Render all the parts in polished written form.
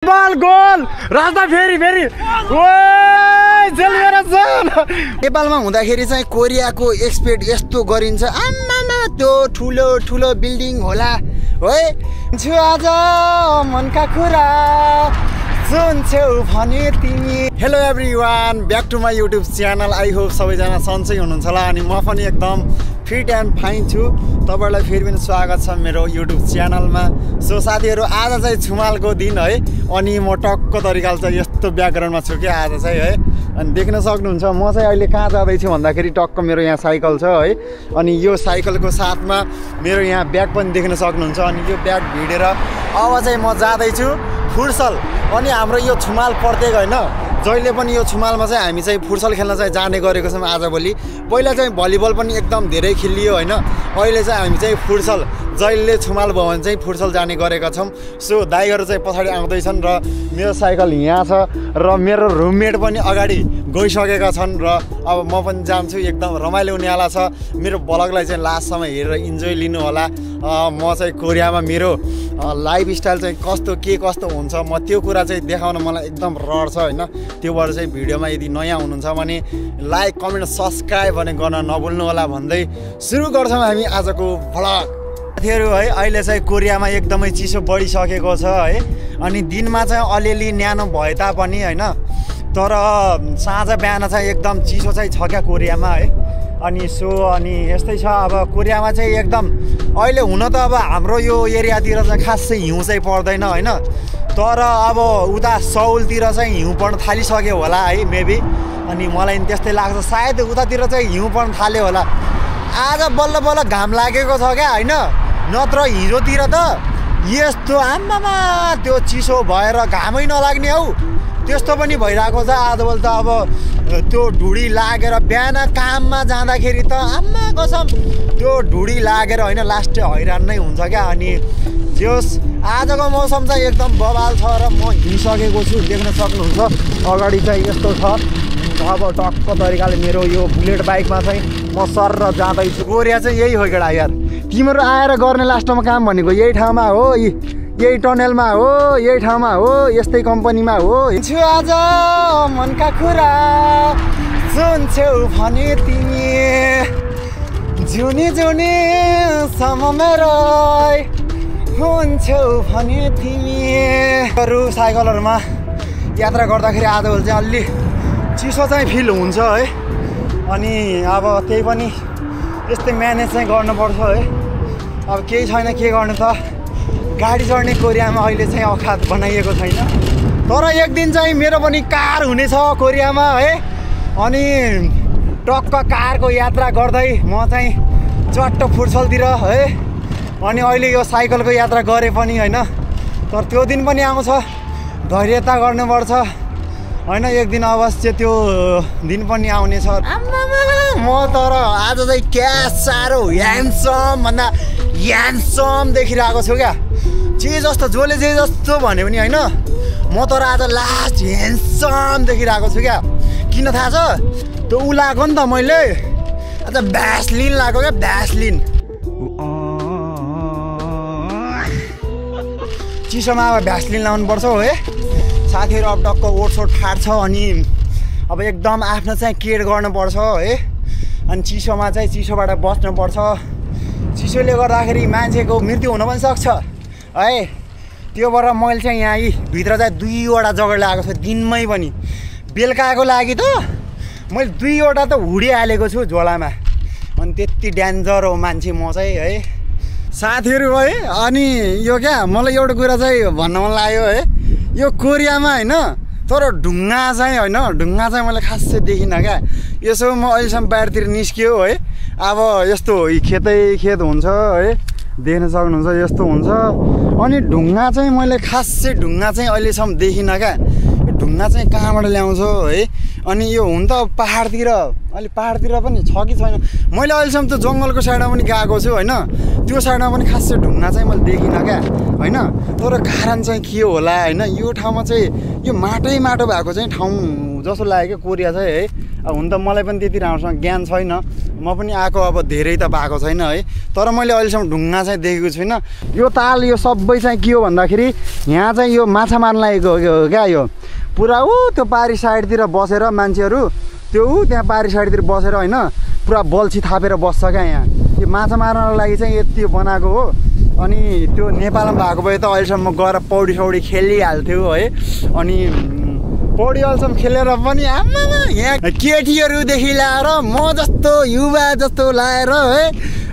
बल goal राजा फेरि फेरि नेपालमा हुँदाखेरि चाहिँ कोरियाको एक्सपेक्ट यस्तो गरिन्छ आम्मामा त्यो ठुलो ठुलो बिल्डिङ होला है छु आज मनका कुरा सुन्छौ भने तिमी। Hello everyone, back to my YouTube channel. I hope सबैजना सन्चै हुनुहुन्छ होला अनि म पनि एकदम फिट एन्ड फाइन छु। तपाईहरुलाई फेरि पनि स्वागत छ मेरो युट्युब च्यानलमा। सो साथीहरु, आज चाहिँ छुमालको दिन है अनि म टक्क तरिकाले चाहिँ यस्तो ब्याकग्राउन्डमा छु कि आज चाहिँ है अनि देख्न सक्नुहुन्छ म चाहिँ अहिले कहाँ जाँदैछु भन्दाखेरि टक्क मेरो यहाँ साइकल छ है अनि यो साइकलको साथमा मेरो यहाँ ब्याग पनि देख्न सक्नुहुन्छ अनि यो ब्याग भिडेर अब चाहिँ म जाँदैछु फुटसल। अनि हाम्रो यो छुमाल प्रत्येक होइन जहिले पनि यो छुमालमा चाहिँ हामी चाहिँ फुटसल खेल्न चाहिँ जाने गरेको छौँ आजभोलि। पहिला चाहिँ भलिबल पनि एकदम धेरै खेलियो होइन, अहिले चाहिँ हामी चाहिँ फुटसल जहिले छुमाल भयो भने चाहिँ फुटसल जाने गरेका छौँ। सो दाइहरू चाहिँ पछाडि आउँदैछन् र मेरो साइकल यहाँ छ र मेरो रुममेट पनि अगाडि गइसकेका छन् र अब म पनि जान्छु। एकदम रमाइलो हुनेवाला छ। मेरो ब्लगलाई चाहिँ लास्टसम्म हेरेर इन्जोय लिनु होला। म चाहिँ कोरियामा मेरो लाइफस्टाइल चाहिँ कस्तो हुन्छ म त्यो कुरा चाहिँ देखाउन मलाई एकदम रहर छ होइन। त्यो भएर चाहिँ भिडियोमा यदि नयाँ हुनुहुन्छ भने लाइक कमेन्ट सब्सक्राइब भने गर्न नभुल्नु होला भन्दै सुरु गर्छौँ हामी आजको भ्लग। साथीहरू है अहिले चाहिँ कोरियामा एकदमै चिसो बढिसकेको छ है अनि दिनमा चाहिँ अलिअलि न्यानो भए तापनि होइन तर साँझ बिहान चाहिँ एकदम चिसो चाहिँ छ क्या कोरियामा है। अनि अनि यस्तै छ अब कोरियामा चाहिँ एकदम अहिले हुन त अब हाम्रो यो एरियातिर चाहिँ खासै हिउँ चाहिँ पर्दैन होइन तर अब उता सौलतिर चाहिँ हिउँ पर्न थालिसक्यो होला है मेबी। अनि मलाई नि त्यस्तै लाग्छ सायद उतातिर चाहिँ हिउँ पर्न थाल्यो होला। आज बल्ल बल्ल घाम लागेको छ क्या होइन, नत्र हिजोतिर त यस्तो आम्मामा त्यो चिसो भएर घामै नलाग्ने हौ त्यस्तो पनि भइरहेको छ। आजभोलि त अब त्यो ढुडी लागेर बिहान काममा जाँदाखेरि त आम्मा कसम त्यो ढुडी लागेर होइन लास्ट हैरान नै हुन्छ क्या। अनि जोस् आजको मौसम चाहिँ एकदम बवाल छ र म हिँडिसकेको छु देख्न सक्नुहुन्छ अगाडि चाहिँ यस्तो छ। अब टक्क तरिकाले मेरो यो बुलेट बाइकमा चाहिँ म सर र जाँदैछु। कोरिया चाहिँ यही हो केटा यार, तिम्रो आएर गर्ने लास्टमा काम भनेको यही ठाउँमा हो, यही टनलमा हो, यही ठाउँमा हो, यस्तै कम्पनीमा हो। छु आज मनका कुरा सुन्छौ भने तिमी जुनी जुनी सम्म मेरो हुन्छौ भने तिमी। अरू साइकलहरूमा यात्रा गर्दाखेरि आजभोलि चाहिँ अलि चिसो चाहिँ फिल हुन्छ है अनि अब त्यही पनि यस्तै म्यानेज चाहिँ गर्नुपर्छ है। अब केही छैन के गर्नु त, गाडी चढ्ने कोरियामा अहिले चाहिँ औकात बनाइएको छैन तर एक दिन चाहिँ मेरो पनि कार हुनेछ कोरियामा है अनि टक्क कारको यात्रा गर्दै म चाहिँ चट्ट फुटसलतिर है अनि अहिले यो साइकलको यात्रा गरे पनि होइन तर त्यो दिन पनि आउँछ, धैर्यता गर्नुपर्छ होइन। एक दिन अवश्य त्यो दिन पनि आउनेछ। म तर आज चाहिँ क्या साह्रो ह्यान्डसम भन्दा ह्यान्डसम देखिरहेको छु क्या। जे जस्तो जसले जे जस्तो भन्यो भने होइन म तर आज लास्ट ह्यान्डसम देखिरहेको छु क्या। किन थाहा छ त्यो ऊ लगाएको नि त मैले आज भ्यासलिन लगाएको क्या, भ्यासलिन। चिसोमा अब भ्यासलिन लाउनुपर्छ हो है साथीहरू। अब टक्क ओटसोट फाट्छ अनि अब एकदम आफ्नो चाहिँ केयर गर्नुपर्छ है अनि चिसोमा चाहिँ चिसोबाट बस्नुपर्छ। चिसोले गर्दाखेरि मान्छेको मृत्यु हुन पनि सक्छ है। त्यो भएर मैले चाहिँ यहाँ भित्र चाहिँ 2वटा जग्गा लगाएको छु दिनमै पनि। बेलुकाको लागि त मैले 2वटा त हुडिहालेको छु झोलामा अनि त्यति डेन्जर हो मान्छे म चाहिँ है साथीहरू है। अनि यो क्या मलाई एउटा कुरा चाहिँ भन्न मन लाग्यो है यो कोरियामा होइन तर ढुङ्गा चाहिँ होइन ढुङ्गा चाहिँ मैले खासै देखिनँ क्या। यसो म अहिलेसम्म बाहिरतिर निस्कियो है अब यस्तो खेत हुन्छ है देख्न सक्नुहुन्छ यस्तो हुन्छ अनि ढुङ्गा चाहिँ मैले खासै ढुङ्गा चाहिँ अहिलेसम्म देखिनँ क्या। यो ढुङ्गा चाहिँ कहाँबाट ल्याउँछ है अनि यो हुन त पाहाडतिर अलि पाहाडतिर पनि छ कि छैन, मैले अहिलेसम्म त जङ्गलको साइडमा पनि गएको छु होइन त्यो साइडमा पनि खासै ढुङ्गा चाहिँ मैले देखिनँ क्या होइन। तर कारण चाहिँ के होला होइन यो ठाउँमा चाहिँ यो माटो भएको चाहिँ ठाउँ जस्तो लाग्यो क्या कोरिया चाहिँ है। हुन त मलाई पनि त्यति राम्रोसँग ज्ञान छैन, म पनि आएको अब धेरै त भएको छैन है, तर मैले अहिलेसम्म ढुङ्गा चाहिँ देखेको छुइनँ। यो ताल यो सबै चाहिँ के हो भन्दाखेरि यहाँ चाहिँ यो माछा मार्न लागेको हो क्या, यो पुरा त्यो पारी साइडतिर बसेर मान्छेहरू त्यो त्यहाँ पारी साइडतिर बसेर होइन पुरा बल्छी थापेर बस्छ क्या यहाँ, यो माछा मार्नको लागि चाहिँ यति बनाएको हो। अनि त्यो नेपालमा भएको भए त अहिलेसम्म गएर पौडी सौडी खेलिहाल्थ्यो है। अनि पौडी अहिलेसम्म खेलेर पनि आमामा यहाँ केटीहरूदेखि ल्याएर म जस्तो युवा जस्तो लाएर है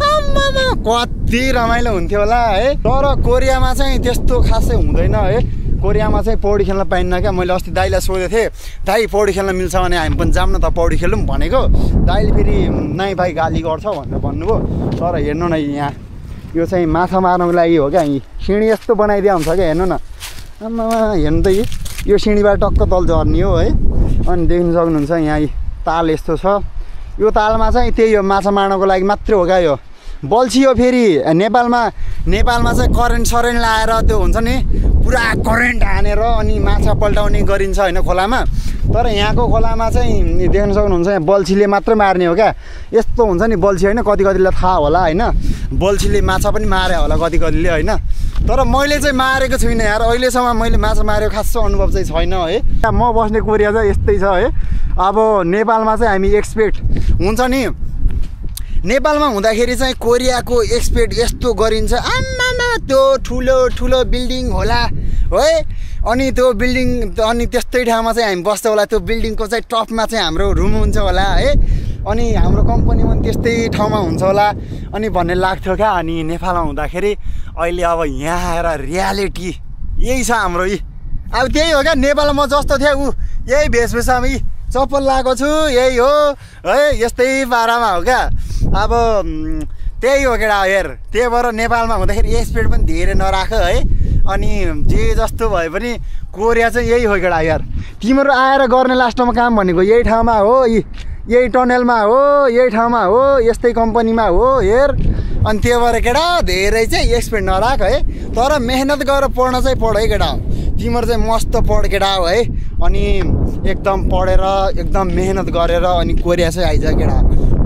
आमामा कति रमाइलो हुन्थ्यो होला है। तर कोरियामा चाहिँ त्यस्तो खासै हुँदैन है, कोरियामा चाहिँ पौडी खेल्न पाइन्न क्या। मैले अस्ति दाइलाई सोधेको थिएँ, दाइ पौडी खेल्न मिल्छ भने हामी पनि जाऊँ न त पौडी खेलौँ भनेको, दाइले फेरि नाइ भाइ गाली गर्छ भनेर भन्नुभयो। तर हेर्नु न यहाँ यो चाहिँ माछा मार्नको लागि हो क्या, सिँढी यस्तो बनाइदिया हुन्छ क्या, हेर्नु न आमामा हेर्नु त यो सिँढीबाट टक्क तल झर्ने हो है। अनि देख्नु सक्नुहुन्छ यहाँ ताल यस्तो छ, यो तालमा चाहिँ त्यही हो माछा मार्नको लागि मात्रै हो क्या। यो बल्छी हो, फेरि नेपालमा चाहिँ करेन्ट लाएर त्यो हुन्छ नि पुरा करेन्ट हानेर अनि माछा पल्टाउने गरिन्छ होइन खोलामा। तर यहाँको खोलामा चाहिँ देख्न सक्नुहुन्छ यहाँ बल्छीले मात्र मार्ने हो क्या। यस्तो हुन्छ नि बल्छी होइन, कतिलाई थाहा होला होइन, बल्छीले माछा पनि मारे होला कतिले होइन। तर मैले चाहिँ मारेको छुइनँ यार, अहिलेसम्म मैले माछा मारेको खास अनुभव चाहिँ छैन है। म बस्ने कोरिया चाहिँ यस्तै छ है। अब नेपालमा चाहिँ हामी एक्सपेक्ट हुन्छ नि, नेपालमा हुँदाखेरि चाहिँ कोरियाको एक्सपेक्ट यस्तो गरिन्छ आमामा त्यो ठुलो ठुलो बिल्डिङ होला है, अनि त्यो बिल्डिङ अनि त्यस्तै ठाउँमा चाहिँ हामी बस्छ होला, त्यो बिल्डिङको चाहिँ टपमा चाहिँ हाम्रो रुम हुन्छ होला है, अनि हाम्रो कम्पनी पनि त्यस्तै ठाउँमा हुन्छ होला अनि भन्ने लाग्थ्यो क्या। अनि नेपालमा हुँदाखेरि अहिले अब यहाँ आएर रियालिटी यही छ हाम्रो। अब त्यही हो क्या, नेपालमा म जस्तो थिएँ यही भेषभूषामा चप्पल लगाएको छु यही हो है, यस्तै पारामा हो क्या। अब त्यही हो केटा हेर, त्यही भएर नेपालमा हुँदाखेरि एक्सपेक्ट पनि धेरै नराख है। अनि जे जस्तो भए पनि कोरिया चाहिँ यही हो केटा यार, तिमीहरू आएर गर्ने लास्टमा काम भनेको यही ठाउँमा हो, यही टनलमा हो, यही ठाउँमा हो, यस्तै कम्पनीमा हो हेर। अनि त्यो भएर केटा धेरै चाहिँ एक्सपेक्ट नराख है, तर मेहनत गरेर पढ्न चाहिँ पढ है केटा, तिमीहरू चाहिँ मस्त पढ केटा हो है। अनि एकदम पढेर एकदम मेहनत गरेर अनि कोरिया चाहिँ आइज केटा,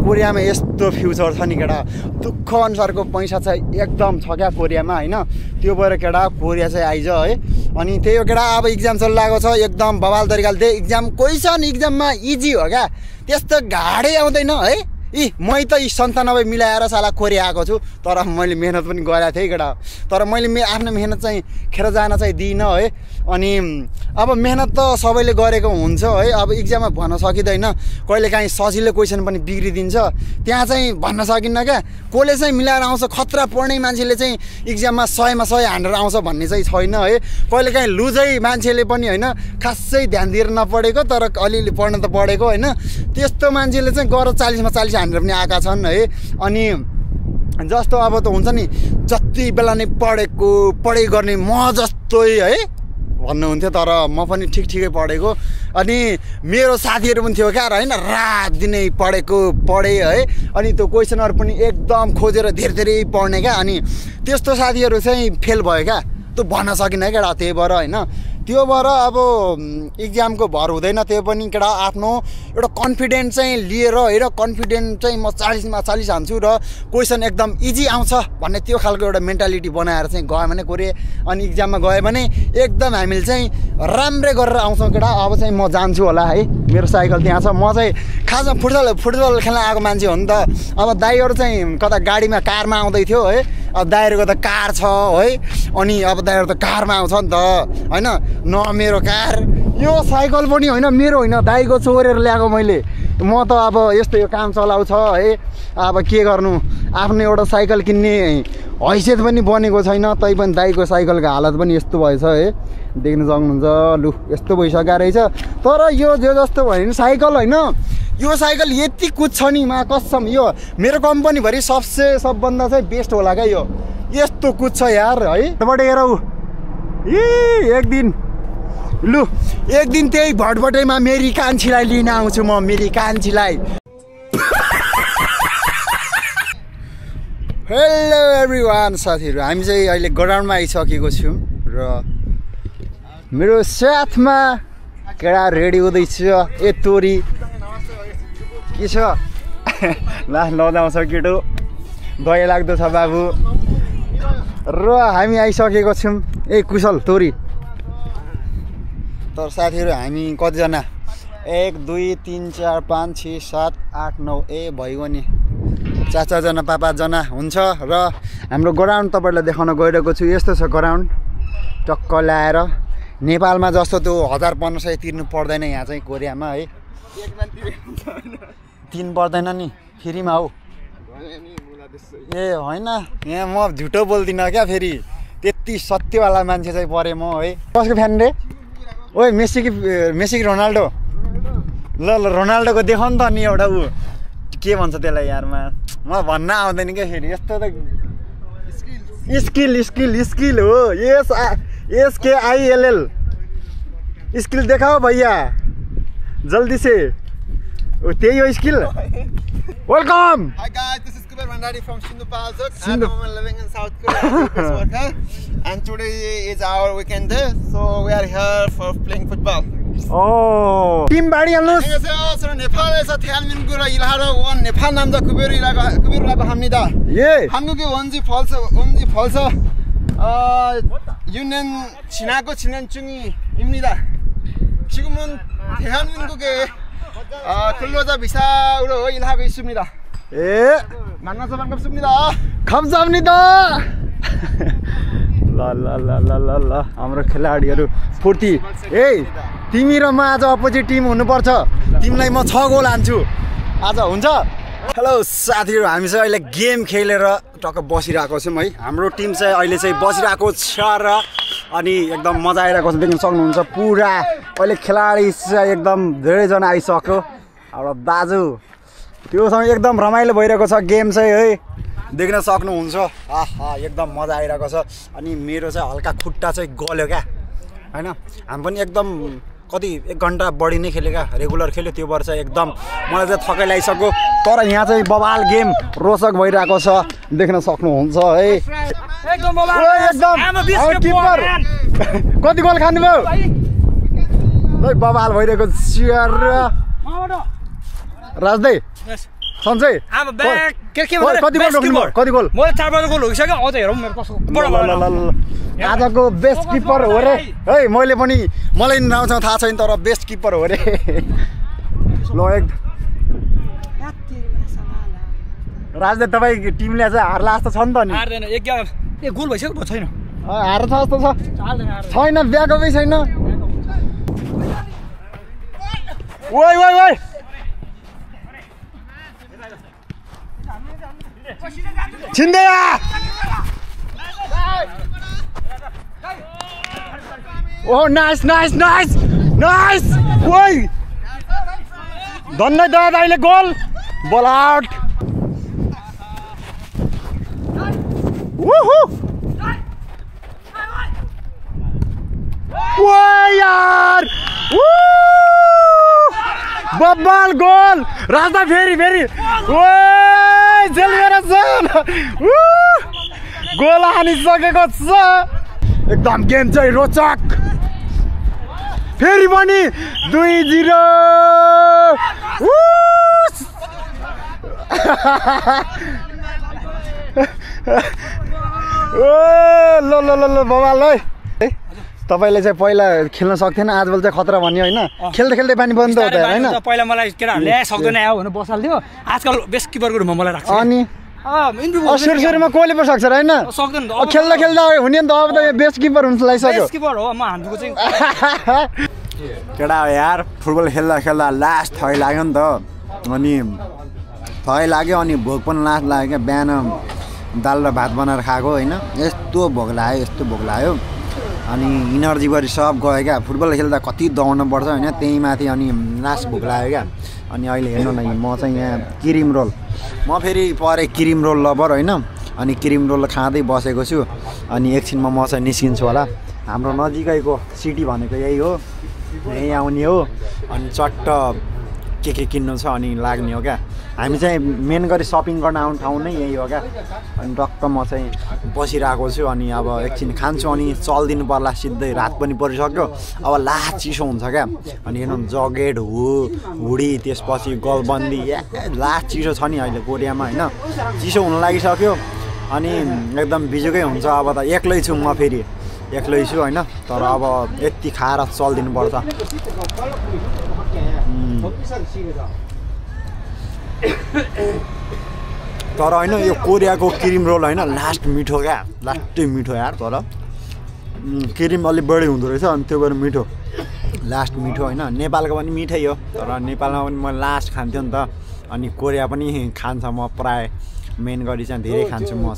कोरियामा यस्तो फ्युचर छ नि केटा, दुःख अनुसारको पैसा चाहिँ एकदम छ क्या कोरियामा होइन। त्यो भएर केटा कोरिया चाहिँ आइज है। अनि त्यही हो केटा, अब इक्जाम चलिरहेको छ एकदम बवाल तरिकाले, त्यही इक्जाम क्वेसन इक्जाममा इजी हो क्या, त्यस्तो गाह्रै आउँदैन है। मै त 97 मिलाएर साला कोरिया आएको छु, तर मैले मेहनत पनि गरेको थिएँ केटा, तर मैले आफ्नो मेहनत चाहिँ खेर जान चाहिँ दिइनँ है। अनि अब मेहनत त सबैले गरेको हुन्छ है, अब इक्जाममा भन्न सकिँदैन, कहिलेकाहीँ सजिलो क्वेसन पनि बिग्रिदिन्छ, त्यहाँ चाहिँ भन्न सकिन्न क्या। कसले चाहिँ मिलाएर आउँछ, खतरा पढ्ने मान्छेले चाहिँ इक्जाममा 100मा 100 हानेर आउँछ भन्ने चाहिँ छैन है। कहिलेकाहीँ लुजै मान्छेले पनि होइन खासै ध्यान दिएर नपढेको तर अलिअलि पढ्न त पढेको होइन, त्यस्तो मान्छेले चाहिँ गएर 40मा 40 हानेर पनि आएका छन् है। अनि जस्तो अब त हुन्छ नि जति बेला नै पढाइ गर्ने म जस्तै है भन्नुहुन्थ्यो, तर म पनि ठिकै पढेको। अनि मेरो साथीहरू पनि थियो क्या होइन, रात दिनै पढेँ है। अनि त्यो क्वेसनहरू पनि एकदम खोजेर धेरै पढ्ने क्या, अनि त्यस्तो साथीहरू चाहिँ फेल भयो क्या, त्यो भन्न सकिनँ केटा। त्यही भएर होइन, त्यो भएर अब इक्जामको भर हुँदैन, त्यो पनि केटा आफ्नो एउटा कन्फिडेन्ट चाहिँ लिएर हेर, कन्फिडेन्ट चाहिँ म 40मा 40 हान्छु र क्वेसन एकदम इजी आउँछ भन्ने त्यो खालको एउटा मेन्टालिटी बनाएर चाहिँ गयो भने कोरिया, अनि इक्जाममा गयो भने एकदम हामीले चाहिँ राम्रै गरेर आउँछौँ केटा। अब चाहिँ म जान्छु होला है, मेरो साइकल त्यहाँ छ, म चाहिँ खासमा फुटबल खेल्न आएको मान्छे हो नि त। अब दाइहरू चाहिँ कता गाडीमा कारमा आउँदै थियो है, अब दाइहरूको त कार छ है, अनि अब दाइहरू त कारमा आउँछ नि त होइन, न मेरो कार, यो साइकल पनि होइन मेरो होइन, दाइको चोरेर ल्याएको मैले। म त अब यस्तो यो काम चलाउँछ है, अब के गर्नु, आफ्नो एउटा साइकल किन्ने हैसियत पनि बनेको छैन, तै पनि दाइको साइकलको हालत पनि यस्तो भएछ है, देख्न सक्नुहुन्छ। लु यस्तो भइसकेको रहेछ, तर यो जे जस्तो भयो नि साइकल होइन, यो साइकल यति कुद्छ नि मा कसम, यो मेरो कम्पनीभरि सबभन्दा चाहिँ बेस्ट होला क्या, यो यस्तो कुद्छ यार है। त्यहाँबाट हेर एक दिन त्यही भटभटेमा मेरी कान्छीलाई लिन आउँछु म, मेरी कान्छीलाई। हेलो एभ्रिवान साथीहरू, हामी चाहिँ अहिले ग्राउन्डमा आइसकेको छौँ र मेरो साथमा केटा रेडी हुँदैछ। ए तोरी के छ ला नजाउँछ केटो दया लाग्दो छ बाबु र हामी आइसकेको छौँ ए कुशल तोरी तर साथीहरू हामी कतिजना 1 2 3 4 5 6 7 8 9 ए भइगयो नि 4 जना 5 जना हुन्छ र हाम्रो ग्राउन्ड तपाईँलाई देखाउन गइरहेको छु यस्तो छ ग्राउन्ड टक्क ल्याएर नेपालमा जस्तो त्यो 1500 तिर्नु पर्दैन यहाँ चाहिँ कोरियामा है तिर्नु पर्दैन नि फ्रीमा हो ए होइन यहाँ म झुटो बोल्दिनँ क्या फेरि त्यति सत्यवाला मान्छे चाहिँ परेँ म है कसको फ्यान रे ओए मेसी कि रोनाल्डो ल रोनाल्डोको देखाउ नि त नि एउटा ऊ के भन्छ त्यसलाई यारमा मलाई भन्न आउँदैन क्या फेरि यस्तो त स्किल हो SKILL स्किल देखाओ भैया जल्दी से त्यही हो skill welcome Hi guys, this is Kuber Bandari from Sindupalchok. I'm a woman living in South Korea, worker, and today is our weekend day, so we are here for playing football. Oh, team बाडी हाल्नुस् 안녕하세요. 저는 네팔에서 대한민국으로 일하러 온 네팔 남자 구베르라고 합니다. 예. 한국에 온지 벌써 6년 지나고 진행 중입니다. 지금은 대한민국에 근로자 비자로 일하고 있습니다. 예. 만나서 반갑습니다. 감사합니다. ल हाम्रो खेलाडीहरू फुर्ती ए तिमी र म आज अपोजिट टिम हुनुपर्छ तिमीलाई म 6 गोल हान्छु आज हुन्छ हेलो साथीहरू हामी चाहिँ अहिले गेम खेलेर टक्क बसिरहेको छौँ है हाम्रो टिम चाहिँ अहिले चाहिँ बसिरहेको छ र अनि एकदम मजा आइरहेको छ देख्न सक्नुहुन्छ पुरा अहिले खेलाडी चाहिँ एकदम धेरैजना आइसक्यो अब दाजु त्योसँग एकदम रमाइलो भइरहेको छ गेम चाहिँ है देख्न सक्नुहुन्छ आहा एकदम मजा आइरहेको छ अनि मेरो चाहिँ हल्का खुट्टा चाहिँ गल्यो क्या हैन हामी पनि एकदम कति 1 घण्टा बढी नै खेल्यो क्या रेगुलर खेल्यो त्यो भएर चाहिँ एकदम मलाई चाहिँ थकाइ लागिसक्यो तर यहाँ चाहिँ बवाल गेम रोचक भइरहेको छ देख्न सक्नुहुन्छ है एकदम बवाल एकदम किपर कति गोल खानुभयो ल बवाल भइरहेको छ राजदै सन्चै कति गोल मैले 4 गोल होइसक्यो अझ हेरौँ मेरो कसको आजको बेस्ट किपर हो रे है मैले पनि मलाई नाउँसँग थाहा छैन तर बेस्ट किपर हो रे ल एक राजले तपाईँ टिमले चाहिँ हार्ला जस्तो छ नि त नि हार्दैन एक गोल भइसक्यो छैन हार छ जस्तो छ छैन ब्याकअपै छैन ओइ ओइ ओइ छिन्देया ओ नाइस ओइ धन्य दादाले गोल बल आउट वुहु ओ यार बब्बाल गोल राजा फेरि ओइ जेलमेरा गोल हानिसकेको छ एकदम गेम चाहिँ रोचक फेरि पनि 2-0 ल बबाल है तपाईले चाहिँ पहिला खेल्न सक्थेन आजभोलि चाहिँ खतरा भन्यो हैन खेल्दै खेल्दै पानी बन्द हुँदै हैन पहिला मलाई केटाहरुले सक्दैन आयो भने बसाल्थ्यो आजकल बेस्ट किपरको रुममा मलाई राख्छ अनि सुरुमा कोले पो सक्छ हैन सक्दैन खेल्दा खेल्दा हुने नि त अब त बेस्ट किपर हुन्छ लागिसक्यो बेस्ट किपर हो म हान्नुको चाहिँ केटा यार फुटबल खेल्दा खेल्दा लास्ट थै लाग्यो नि त अनि थै लाग्यो अनि भोक पनि लास्ट लाग्यो क्या बिहान दाल र भात बनाएर खाएको हैन यस्तो भोक लाग्यो अनि इनर्जी बढी सब गयो क्या फुटबल खेल्दा कति दौड्नु पर्छ हैन त्यही माथि अनि लास्ट भोक लाग्यो क्या अनि अहिले हेर्नु न म चाहिँ यहाँ क्रिम रोल म फेरि परे क्रिम रोल लभर हैन अनि क्रिम रोल खाँदै बसेको छु अनि एकछिनमा म चाहिँ निस्किन्छु होला हाम्रो नजिकैको सिटी भनेको यही हो यही आउने हो अनि चट्ट के किन्नु छ अनि लाग्ने हो क्या हामी चाहिँ मेन गरी सपिङ गर्न आउने ठाउँ नै यही हो क्या अनि टक्क म चाहिँ बसिरहेको छु अनि अब एकछिन खान्छु अनि चल्दिनु पर्ला सिधै रात पनि परिसक्यो अब लास्ट चिसो हुन्छ क्या अनि हेर्नु जकेट हुडी त्यसपछि गलबन्दी लास्ट चिसो छ नि अहिले कोरियामा होइन चिसो हुन लागिसक्यो अनि एकदम बिजुकै हुन्छ अब त एक्लै छु म फेरि एक्लै छु होइन तर अब यति खाएर चल्दिनु पर्छ तर होइन यो कोरियाको क्रिम रोल होइन लास्ट मिठो क्या लास्टै मिठो यार तर क्रिम अलिक बढी हुँदो रहेछ अनि त्यो भएर मिठो लास्ट मिठो होइन नेपालको पनि मिठै हो तर नेपालमा पनि म लास्ट खान्थ्यो नि त अनि कोरिया पनि खान्छ म प्राय मेन गरी चाहिँ धेरै खान्छु म